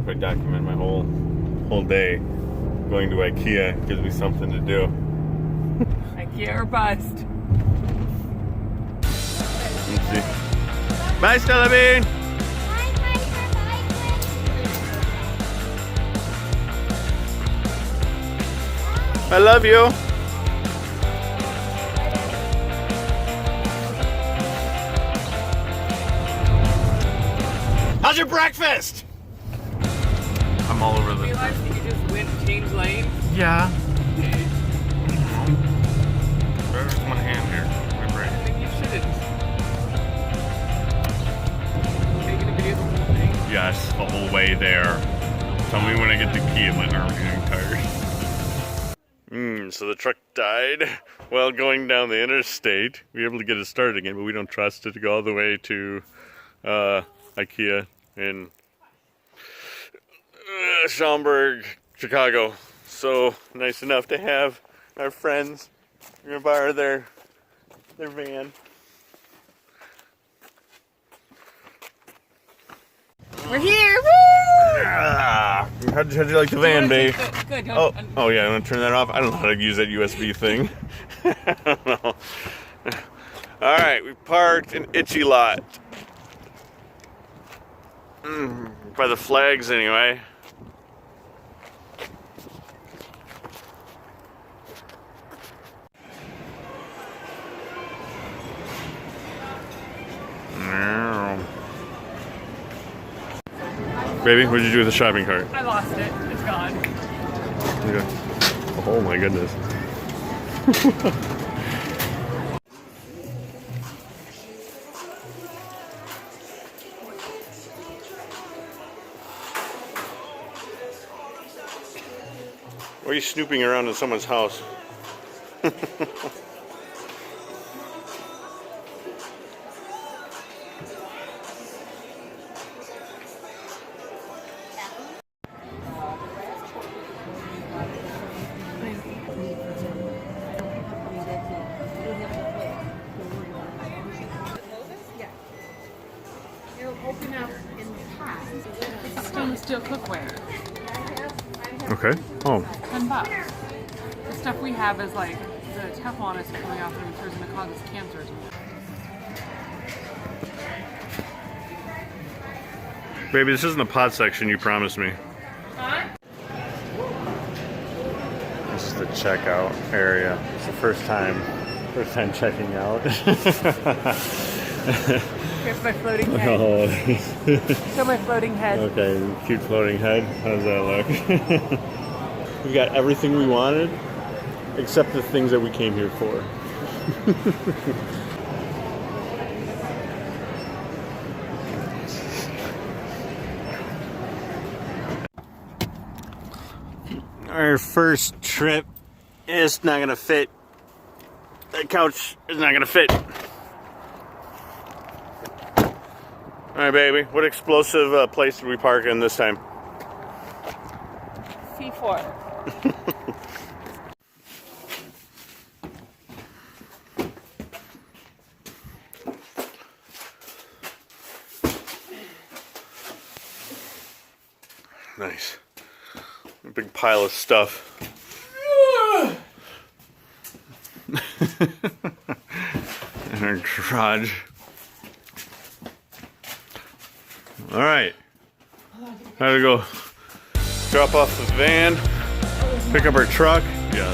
if I document my whole day. Going to IKEA gives me something to do. IKEA or bust. Let's see. Bye, Stella Bean! I love you! How's your breakfast? I'm all over You the... realized you just went and changed lanes? Yeah. Where's my hand here? My brain. I mean, you shouldn't. Making a video the whole thing? Yes, the whole way there. Tell me when I get to Kia, my arm's getting tired. So the truck died while going down the interstate. We were able to get it started again, but we don't trust it to go all the way to IKEA in Schaumburg, Chicago. So nice enough to have our friends. We're gonna borrow their van. We're here! Woo! How'd you like the van, babe? Good. Oh yeah, I'm gonna turn that off. I don't know how to use that USB thing. I don't know. All right, we parked an itchy lot. By the flags, anyway. Baby, what did you do with the shopping cart? I lost it. It's gone. Okay. Oh my goodness. Why are you snooping around in someone's house? Stainless steel cookware. Okay. Oh. $10. The stuff we have is like the Teflon is coming off and it's going to cause us cancer. Baby, this isn't the pot section you promised me. Huh? This is the checkout area. It's the first time checking out. Here's my floating head. Oh. Show my floating head. Okay, cute floating head. How does that look? We got everything we wanted, except the things that we came here for. Our first trip is not gonna fit. That couch is not gonna fit. Alright, baby, what explosive place did we park in this time? C4. Nice. A big pile of stuff. In our garage. All right. How to go drop off the van, pick up our truck. Yeah.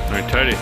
All right, tidy.